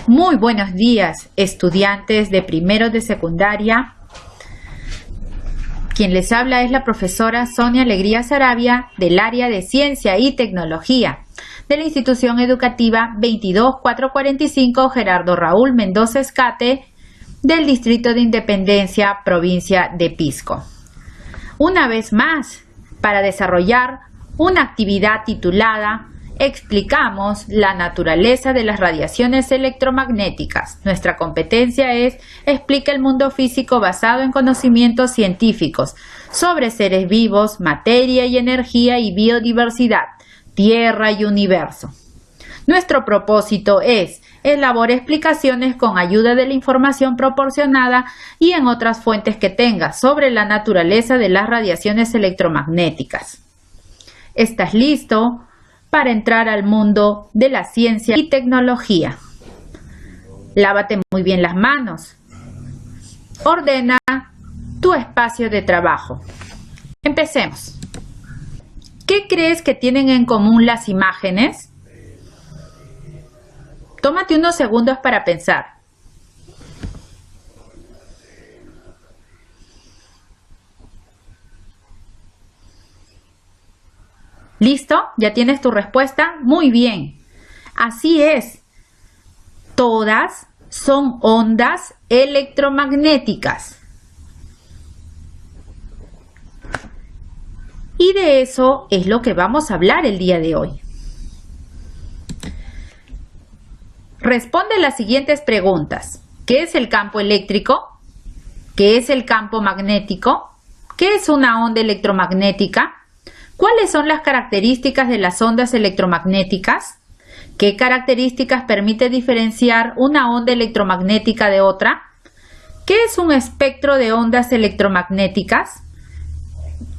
Muy buenos días, estudiantes de primeros de secundaria. Quien les habla es la profesora Sonia Alegría Sarabia del área de Ciencia y Tecnología de la institución educativa 22445 Gerardo Raúl Mendoza Escate del Distrito de Independencia, provincia de Pisco. Una vez más, para desarrollar una actividad titulada Explicamos la naturaleza de las radiaciones electromagnéticas. Nuestra competencia es Explica el mundo físico basado en conocimientos científicos sobre seres vivos, materia y energía y biodiversidad, tierra y universo. Nuestro propósito es elaborar explicaciones con ayuda de la información proporcionada y en otras fuentes que tenga sobre la naturaleza de las radiaciones electromagnéticas. ¿Estás listo para entrar al mundo de la ciencia y tecnología? Lávate muy bien las manos. Ordena tu espacio de trabajo. Empecemos. ¿Qué crees que tienen en común las imágenes? Tómate unos segundos para pensar. ¿Listo? ¿Ya tienes tu respuesta? Muy bien. Así es. Todas son ondas electromagnéticas. Y de eso es lo que vamos a hablar el día de hoy. Responde las siguientes preguntas. ¿Qué es el campo eléctrico? ¿Qué es el campo magnético? ¿Qué es una onda electromagnética? ¿Cuáles son las características de las ondas electromagnéticas? ¿Qué características permite diferenciar una onda electromagnética de otra? ¿Qué es un espectro de ondas electromagnéticas?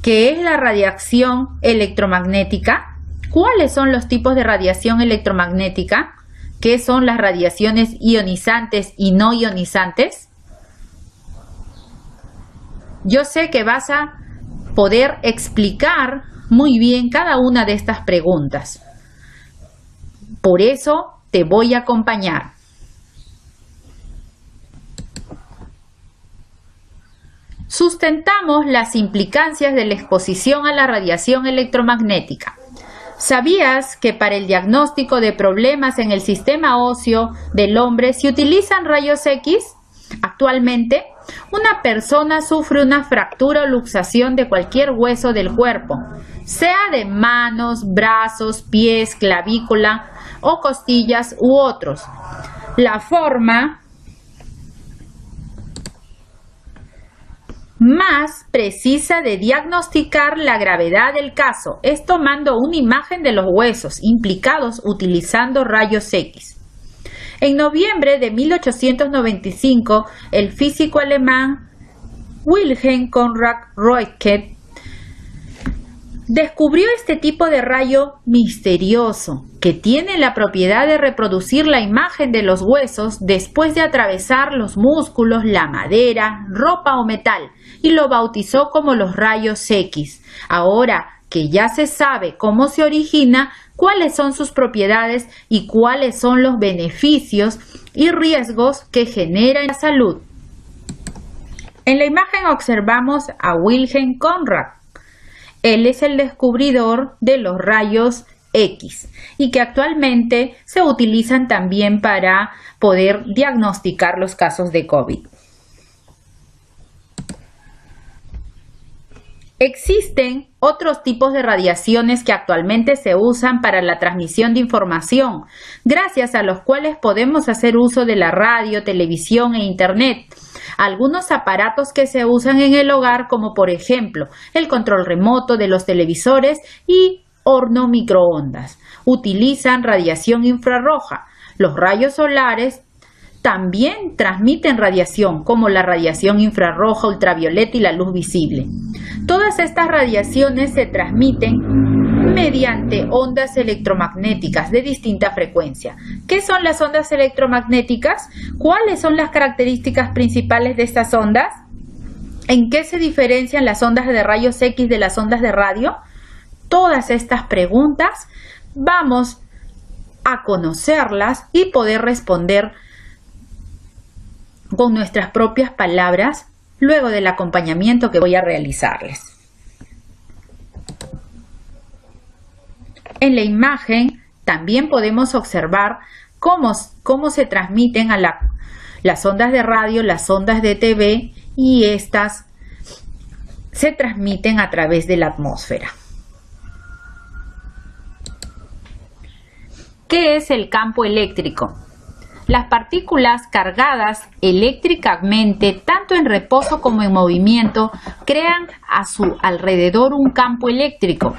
¿Qué es la radiación electromagnética? ¿Cuáles son los tipos de radiación electromagnética? ¿Qué son las radiaciones ionizantes y no ionizantes? Yo sé que vas a poder explicar muy bien cada una de estas preguntas. Por eso te voy a acompañar. Sustentamos las implicancias de la exposición a la radiación electromagnética. ¿Sabías que para el diagnóstico de problemas en el sistema óseo del hombre se utilizan rayos X? Actualmente, una persona sufre una fractura o luxación de cualquier hueso del cuerpo, sea de manos, brazos, pies, clavícula o costillas u otros. La forma más precisa de diagnosticar la gravedad del caso es tomando una imagen de los huesos implicados utilizando rayos X. En noviembre de 1895, el físico alemán Wilhelm Conrad Röntgen descubrió este tipo de rayo misterioso que tiene la propiedad de reproducir la imagen de los huesos después de atravesar los músculos, la madera, ropa o metal, y lo bautizó como los rayos X. Ahora que ya se sabe cómo se origina, cuáles son sus propiedades y cuáles son los beneficios y riesgos que genera en la salud. En la imagen observamos a Wilhelm Conrad. Él es el descubridor de los rayos X y que actualmente se utilizan también para poder diagnosticar los casos de COVID. Existen otros tipos de radiaciones que actualmente se usan para la transmisión de información, gracias a los cuales podemos hacer uso de la radio, televisión e internet. Algunos aparatos que se usan en el hogar, como por ejemplo el control remoto de los televisores y horno microondas, utilizan radiación infrarroja. Los rayos solares también transmiten radiación, como la radiación infrarroja, ultravioleta y la luz visible. Todas estas radiaciones se transmiten mediante ondas electromagnéticas de distinta frecuencia. ¿Qué son las ondas electromagnéticas? ¿Cuáles son las características principales de estas ondas? ¿En qué se diferencian las ondas de rayos X de las ondas de radio? Todas estas preguntas vamos a conocerlas y poder responder con nuestras propias palabras luego del acompañamiento que voy a realizarles. En la imagen también podemos observar cómo se transmiten a las ondas de radio, las ondas de TV, y estas se transmiten a través de la atmósfera. ¿Qué es el campo eléctrico? Las partículas cargadas eléctricamente, tanto en reposo como en movimiento, crean a su alrededor un campo eléctrico.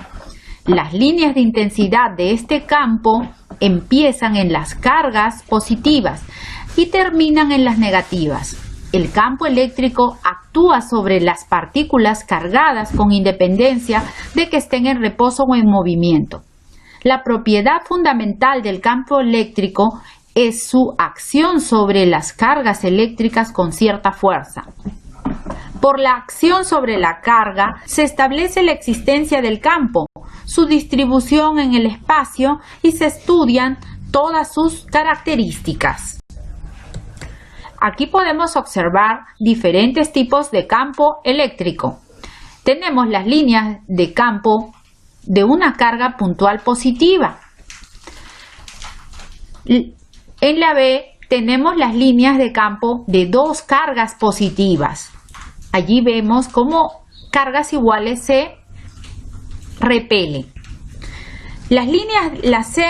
Las líneas de intensidad de este campo empiezan en las cargas positivas y terminan en las negativas. El campo eléctrico actúa sobre las partículas cargadas con independencia de que estén en reposo o en movimiento. La propiedad fundamental del campo eléctrico es su acción sobre las cargas eléctricas con cierta fuerza. Por la acción sobre la carga se establece la existencia del campo, su distribución en el espacio y se estudian todas sus características. Aquí podemos observar diferentes tipos de campo eléctrico. Tenemos las líneas de campo de una carga puntual positiva. En la B tenemos las líneas de campo de dos cargas positivas. Allí vemos cómo cargas iguales se repelen. Las C,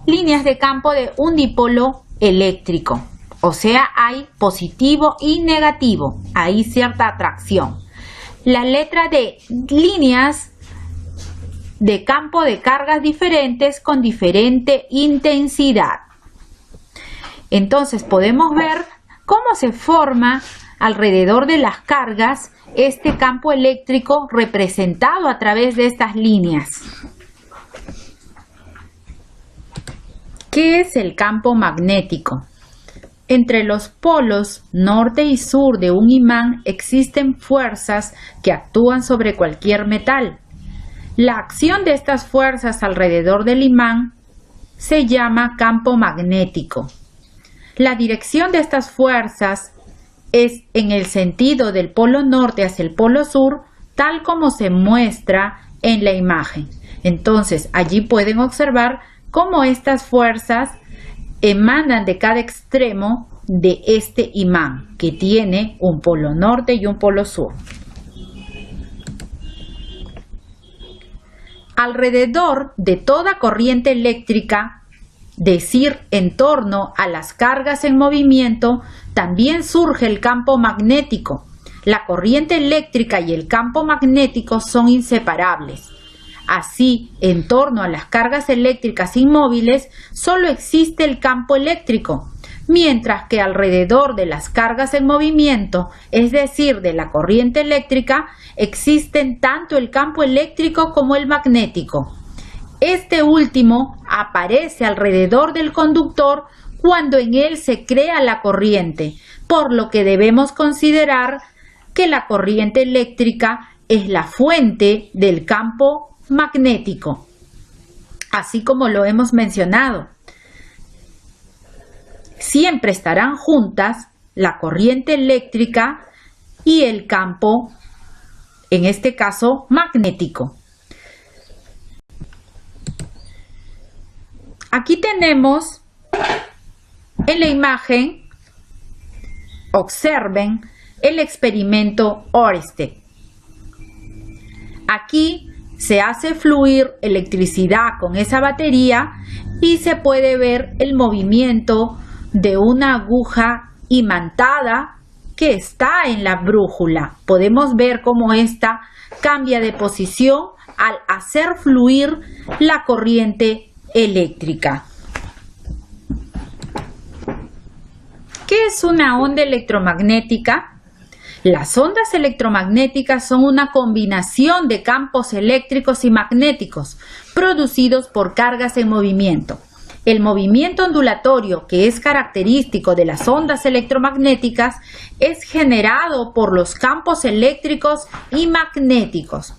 líneas de campo de un dipolo eléctrico. O sea, hay positivo y negativo. Hay cierta atracción. La letra D, líneas de campo de cargas diferentes con diferente intensidad. Entonces podemos ver cómo se forma alrededor de las cargas este campo eléctrico representado a través de estas líneas. ¿Qué es el campo magnético? Entre los polos norte y sur de un imán existen fuerzas que actúan sobre cualquier metal. La acción de estas fuerzas alrededor del imán se llama campo magnético. La dirección de estas fuerzas es en el sentido del polo norte hacia el polo sur, tal como se muestra en la imagen. Entonces, allí pueden observar cómo estas fuerzas emanan de cada extremo de este imán, que tiene un polo norte y un polo sur. Alrededor de toda corriente eléctrica, decir en torno a las cargas en movimiento, también surge el campo magnético. La corriente eléctrica y el campo magnético son inseparables. Así, en torno a las cargas eléctricas inmóviles, solo existe el campo eléctrico, mientras que alrededor de las cargas en movimiento, es decir, de la corriente eléctrica, existen tanto el campo eléctrico como el magnético. Este último aparece alrededor del conductor cuando en él se crea la corriente, por lo que debemos considerar que la corriente eléctrica es la fuente del campo magnético, así como lo hemos mencionado. Siempre estarán juntas la corriente eléctrica y el campo, en este caso magnético. Aquí tenemos en la imagen, observen el experimento Ørsted. Aquí se hace fluir electricidad con esa batería y se puede ver el movimiento de una aguja imantada que está en la brújula. Podemos ver cómo ésta cambia de posición al hacer fluir la corriente eléctrica. ¿Qué es una onda electromagnética? Las ondas electromagnéticas son una combinación de campos eléctricos y magnéticos producidos por cargas en movimiento. El movimiento ondulatorio, que es característico de las ondas electromagnéticas, es generado por los campos eléctricos y magnéticos.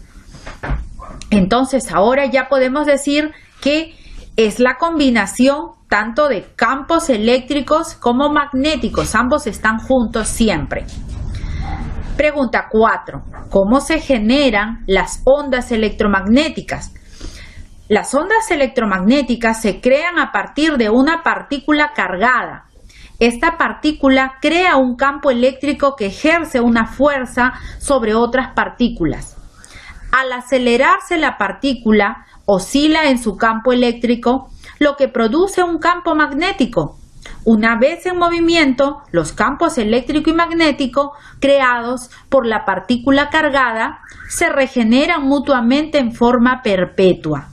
Entonces, ahora ya podemos decir que es la combinación tanto de campos eléctricos como magnéticos. Ambos están juntos siempre. Pregunta 4. ¿Cómo se generan las ondas electromagnéticas? Las ondas electromagnéticas se crean a partir de una partícula cargada. Esta partícula crea un campo eléctrico que ejerce una fuerza sobre otras partículas. Al acelerarse la partícula, oscila en su campo eléctrico, lo que produce un campo magnético. Una vez en movimiento, los campos eléctrico y magnético creados por la partícula cargada se regeneran mutuamente en forma perpetua.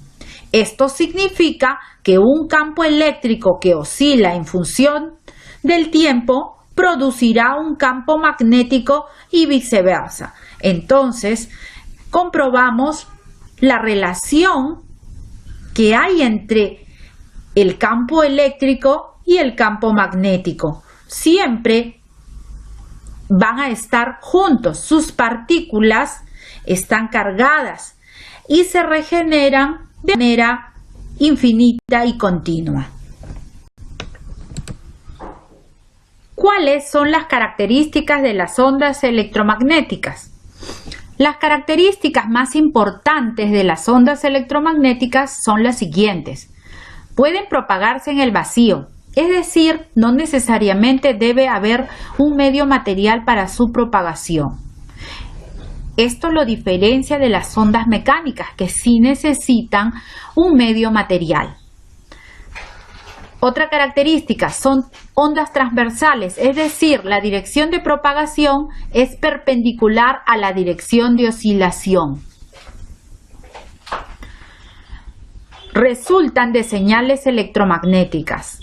Esto significa que un campo eléctrico que oscila en función del tiempo producirá un campo magnético y viceversa. Entonces, comprobamos la relación que hay entre el campo eléctrico y el campo magnético. Siempre van a estar juntos, sus partículas están cargadas y se regeneran de manera infinita y continua. ¿Cuáles son las características de las ondas electromagnéticas? Las características más importantes de las ondas electromagnéticas son las siguientes. Pueden propagarse en el vacío, es decir, no necesariamente debe haber un medio material para su propagación. Esto lo diferencia de las ondas mecánicas, que sí necesitan un medio material. Otra característica son ondas transversales, es decir, la dirección de propagación es perpendicular a la dirección de oscilación. Resultan de señales electromagnéticas.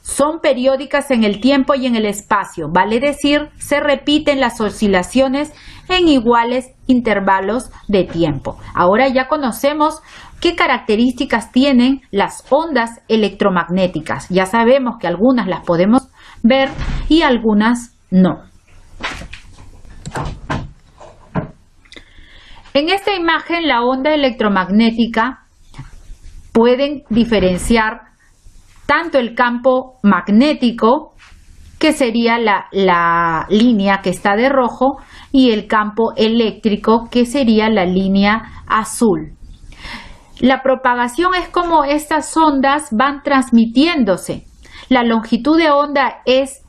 Son periódicas en el tiempo y en el espacio, vale decir, se repiten las oscilaciones en iguales intervalos de tiempo. Ahora ya conocemos qué características tienen las ondas electromagnéticas. Ya sabemos que algunas las podemos ver y algunas no. En esta imagen, la onda electromagnética pueden diferenciar tanto el campo magnético, que sería la línea que está de rojo, y el campo eléctrico, que sería la línea azul. La propagación es como estas ondas van transmitiéndose. La longitud de onda es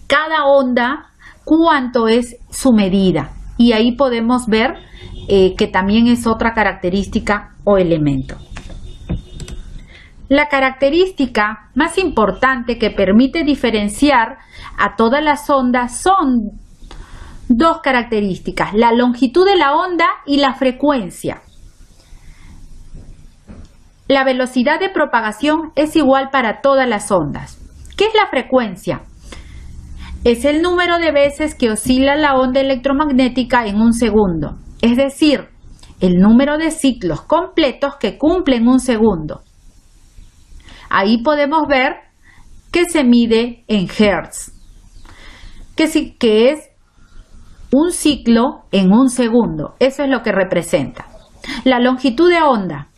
cada onda, cuánto es su medida. Y ahí podemos ver que también es otra característica o elemento. La característica más importante que permite diferenciar a todas las ondas son dos características: la longitud de la onda y la frecuencia. La velocidad de propagación es igual para todas las ondas. ¿Qué es la frecuencia? Es el número de veces que oscila la onda electromagnética en un segundo, es decir, el número de ciclos completos que cumplen un segundo. Ahí podemos ver que se mide en hertz, que es un ciclo en un segundo. Eso es lo que representa. La longitud de onda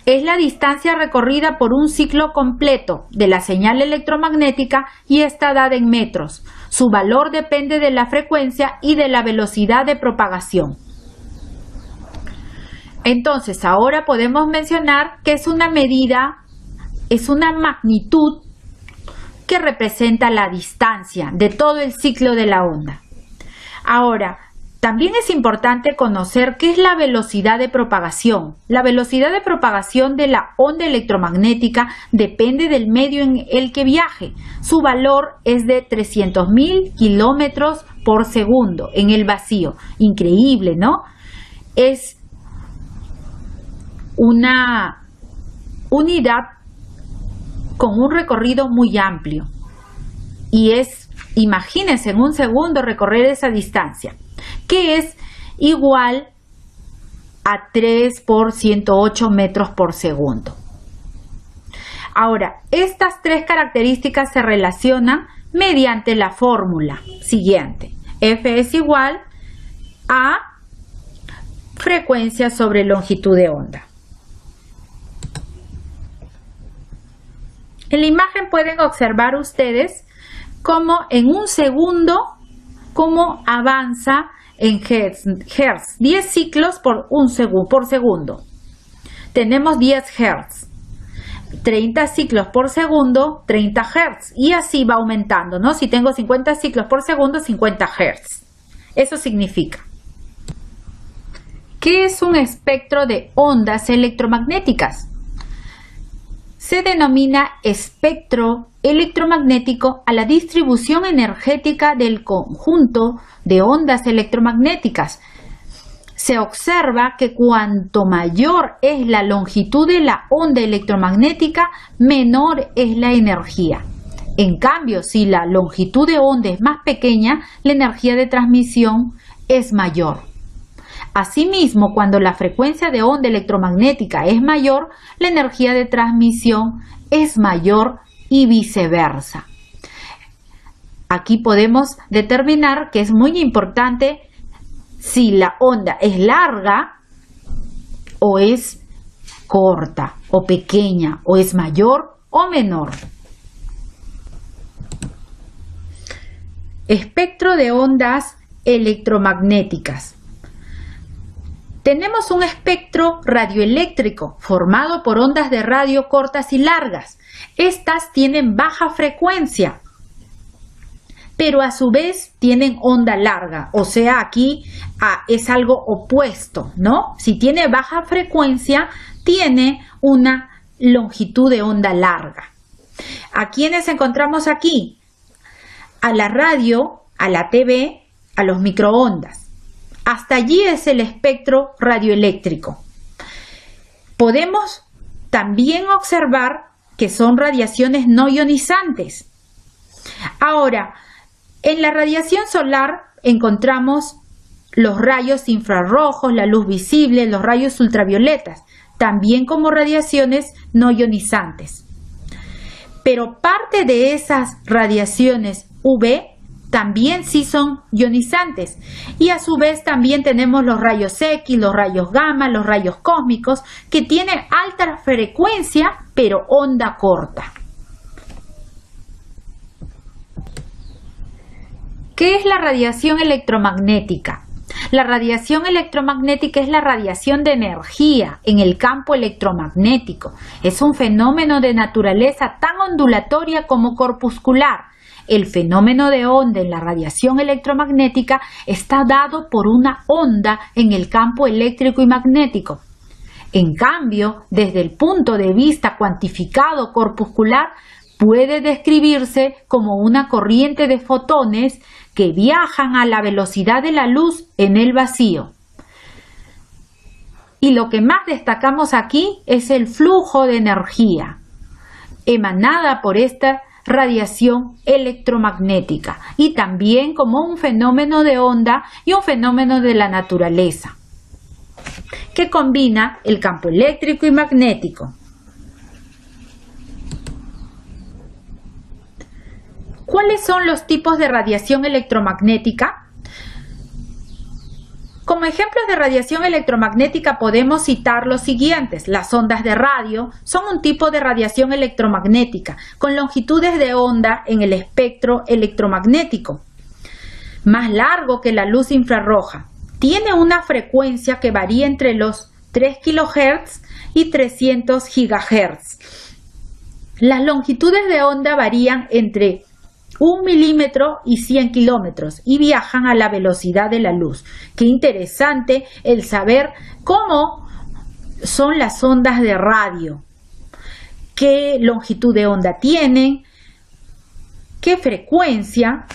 es la distancia recorrida por un ciclo completo de la señal electromagnética y está dada en metros. Su valor depende de la frecuencia y de la velocidad de propagación. Entonces, ahora podemos mencionar que es una medida, es una magnitud que representa la distancia de todo el ciclo de la onda. Ahora, también es importante conocer qué es la velocidad de propagación. La velocidad de propagación de la onda electromagnética depende del medio en el que viaje. Su valor es de 300.000 kilómetros por segundo en el vacío. Increíble, ¿no? Es una unidad con un recorrido muy amplio. Y imagínense en un segundo recorrer esa distancia, que es igual a 3 por 108 metros por segundo. Ahora, estas tres características se relacionan mediante la fórmula siguiente. F es igual a frecuencia sobre longitud de onda. En la imagen pueden observar ustedes cómo en un segundo, cómo avanza en hertz. 10 ciclos por segundo. Tenemos 10 hertz. 30 ciclos por segundo, 30 hertz. Y así va aumentando, ¿no? Si tengo 50 ciclos por segundo, 50 hertz. Eso significa. ¿Qué es un espectro de ondas electromagnéticas? Se denomina espectro electromagnético a la distribución energética del conjunto de ondas electromagnéticas. Se observa que cuanto mayor es la longitud de la onda electromagnética, menor es la energía. En cambio, si la longitud de onda es más pequeña, la energía de transmisión es mayor. Asimismo, cuando la frecuencia de onda electromagnética es mayor, la energía de transmisión es mayor y viceversa. Aquí podemos determinar que es muy importante si la onda es larga o es corta o pequeña o es mayor o menor. Espectro de ondas electromagnéticas. Tenemos un espectro radioeléctrico formado por ondas de radio cortas y largas. Estas tienen baja frecuencia, pero a su vez tienen onda larga. O sea, aquí es algo opuesto, ¿no? Si tiene baja frecuencia, tiene una longitud de onda larga. ¿A quiénes encontramos aquí? A la radio, a la TV, a los microondas. Hasta allí es el espectro radioeléctrico. Podemos también observar que son radiaciones no ionizantes. Ahora, en la radiación solar encontramos los rayos infrarrojos, la luz visible, los rayos ultravioletas, también como radiaciones no ionizantes. Pero parte de esas radiaciones UV también sí son ionizantes, y a su vez también tenemos los rayos X, los rayos gamma, los rayos cósmicos, que tienen alta frecuencia pero onda corta. ¿Qué es la radiación electromagnética? La radiación electromagnética es la radiación de energía en el campo electromagnético. Es un fenómeno de naturaleza tan ondulatoria como corpuscular. El fenómeno de onda en la radiación electromagnética está dado por una onda en el campo eléctrico y magnético. En cambio, desde el punto de vista cuantificado corpuscular, puede describirse como una corriente de fotones que viajan a la velocidad de la luz en el vacío. Y lo que más destacamos aquí es el flujo de energía emanada por esta radiación electromagnética, y también como un fenómeno de onda y un fenómeno de la naturaleza que combina el campo eléctrico y magnético. ¿Cuáles son los tipos de radiación electromagnética? Como ejemplos de radiación electromagnética podemos citar los siguientes. Las ondas de radio son un tipo de radiación electromagnética con longitudes de onda en el espectro electromagnético más largo que la luz infrarroja. Tiene una frecuencia que varía entre los 3 kHz y 300 GHz. Las longitudes de onda varían entre 1 milímetro y 100 kilómetros y viajan a la velocidad de la luz. Qué interesante el saber cómo son las ondas de radio, qué longitud de onda tienen, qué frecuencia.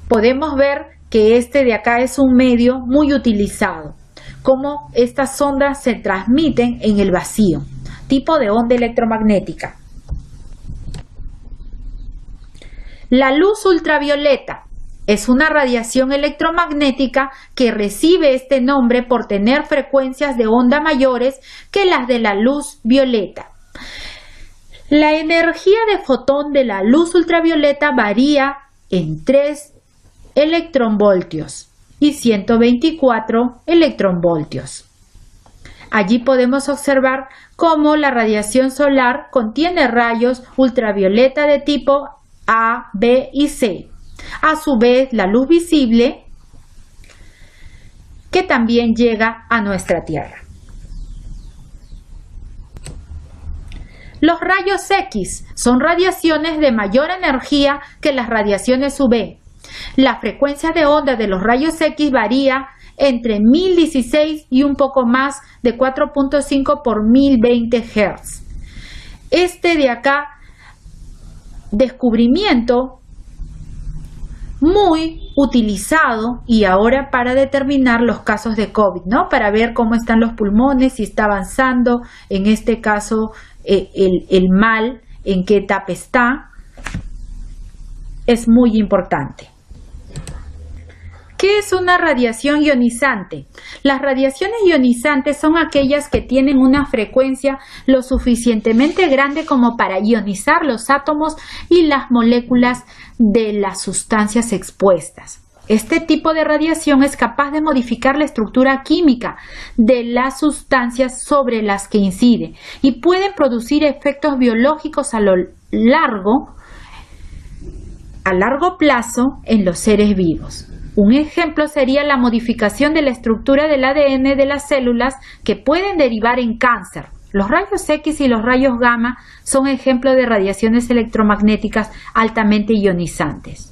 Podemos ver que este de acá es un medio muy utilizado, cómo estas ondas se transmiten en el vacío, tipo de onda electromagnética. La luz ultravioleta es una radiación electromagnética que recibe este nombre por tener frecuencias de onda mayores que las de la luz violeta. La energía de fotón de la luz ultravioleta varía en 3 electronvoltios y 124 electronvoltios. Allí podemos observar cómo la radiación solar contiene rayos ultravioleta de tipo A, B y C. A su vez, la luz visible que también llega a nuestra Tierra. Los rayos X son radiaciones de mayor energía que las radiaciones UV. La frecuencia de onda de los rayos X varía entre 1016 y un poco más de 4.5 por 1020 Hz. Este de acá, descubrimiento muy utilizado y ahora para determinar los casos de COVID, ¿no? Para ver cómo están los pulmones, si está avanzando, en este caso el mal, en qué etapa está, es muy importante. ¿Qué es una radiación ionizante? Las radiaciones ionizantes son aquellas que tienen una frecuencia lo suficientemente grande como para ionizar los átomos y las moléculas de las sustancias expuestas. Este tipo de radiación es capaz de modificar la estructura química de las sustancias sobre las que incide y pueden producir efectos biológicos a largo plazo en los seres vivos. Un ejemplo sería la modificación de la estructura del ADN de las células que pueden derivar en cáncer. Los rayos X y los rayos gamma son ejemplos de radiaciones electromagnéticas altamente ionizantes.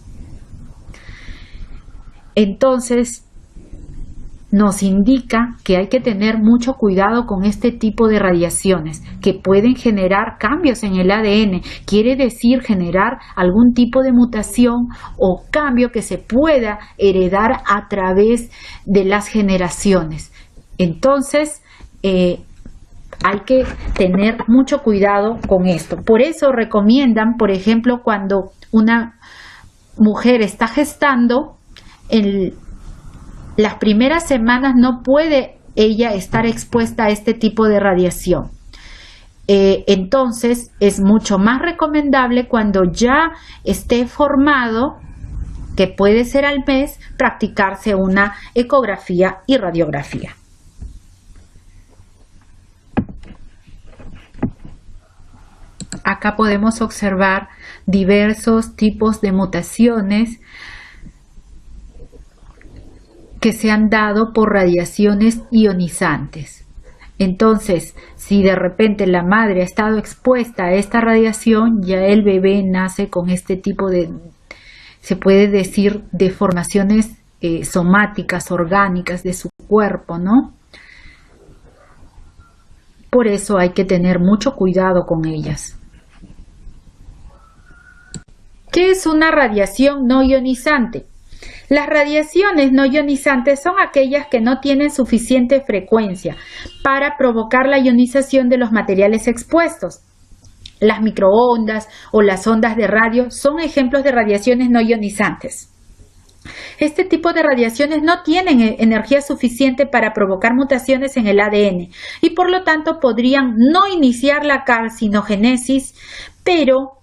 Entonces, nos indica que hay que tener mucho cuidado con este tipo de radiaciones que pueden generar cambios en el ADN, quiere decir generar algún tipo de mutación o cambio que se pueda heredar a través de las generaciones. Entonces, hay que tener mucho cuidado con esto. Por eso recomiendan, por ejemplo, cuando una mujer está gestando, en las primeras semanas no puede ella estar expuesta a este tipo de radiación. Entonces es mucho más recomendable cuando ya esté formado, que puede ser al mes, practicarse una ecografía y radiografía. Acá podemos observar diversos tipos de mutaciones que se han dado por radiaciones ionizantes. Entonces, si de repente la madre ha estado expuesta a esta radiación, ya el bebé nace con este tipo de, se puede decir, deformaciones somáticas, orgánicas de su cuerpo, ¿no? Por eso hay que tener mucho cuidado con ellas. ¿Qué es una radiación no ionizante? Las radiaciones no ionizantes son aquellas que no tienen suficiente frecuencia para provocar la ionización de los materiales expuestos. Las microondas o las ondas de radio son ejemplos de radiaciones no ionizantes. Este tipo de radiaciones no tienen energía suficiente para provocar mutaciones en el ADN y por lo tanto podrían no iniciar la carcinogénesis, pero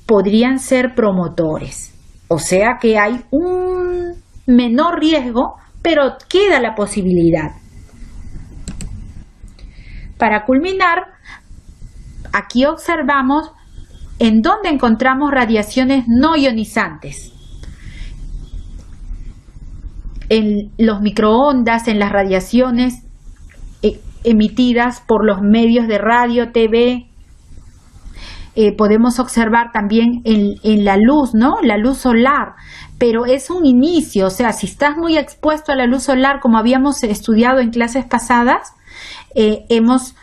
podrían ser promotores. O sea que hay un menor riesgo, pero queda la posibilidad. Para culminar, aquí observamos en dónde encontramos radiaciones no ionizantes. En los microondas, en las radiaciones emitidas por los medios de radio, TV. Podemos observar también en la luz, ¿no? La luz solar, pero es un inicio, o sea, si estás muy expuesto a la luz solar, como habíamos estudiado en clases pasadas, hemos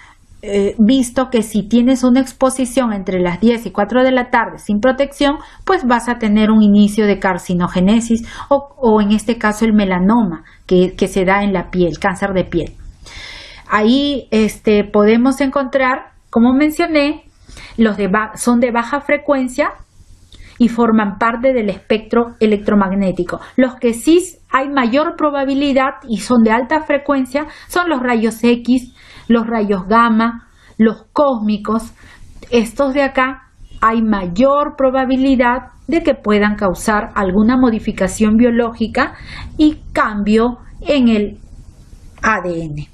visto que si tienes una exposición entre las 10 y 4 de la tarde sin protección, pues vas a tener un inicio de carcinogénesis o en este caso el melanoma que se da en la piel, cáncer de piel. Ahí podemos encontrar, como mencioné, son de baja frecuencia y forman parte del espectro electromagnético. Los que sí hay mayor probabilidad y son de alta frecuencia son los rayos X, los rayos gamma, los cósmicos. Estos de acá hay mayor probabilidad de que puedan causar alguna modificación biológica y cambio en el ADN.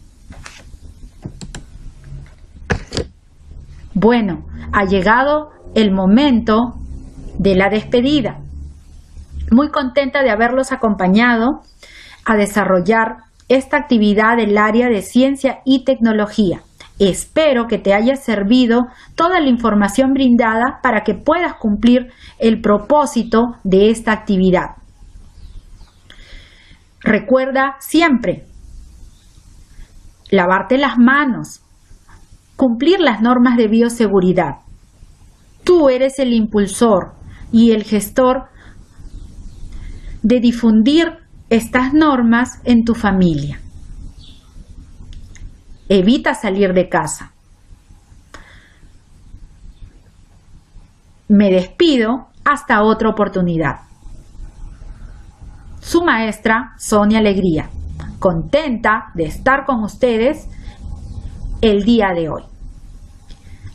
Bueno, ha llegado el momento de la despedida. Muy contenta de haberlos acompañado a desarrollar esta actividad del área de ciencia y tecnología. Espero que te haya servido toda la información brindada para que puedas cumplir el propósito de esta actividad. Recuerda siempre lavarte las manos, cumplir las normas de bioseguridad. Tú eres el impulsor y el gestor de difundir estas normas en tu familia. Evita salir de casa. Me despido hasta otra oportunidad. Su maestra, Sonia Alegría, contenta de estar con ustedes el día de hoy.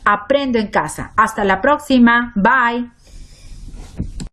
Aprendo en casa. Hasta la próxima. Bye.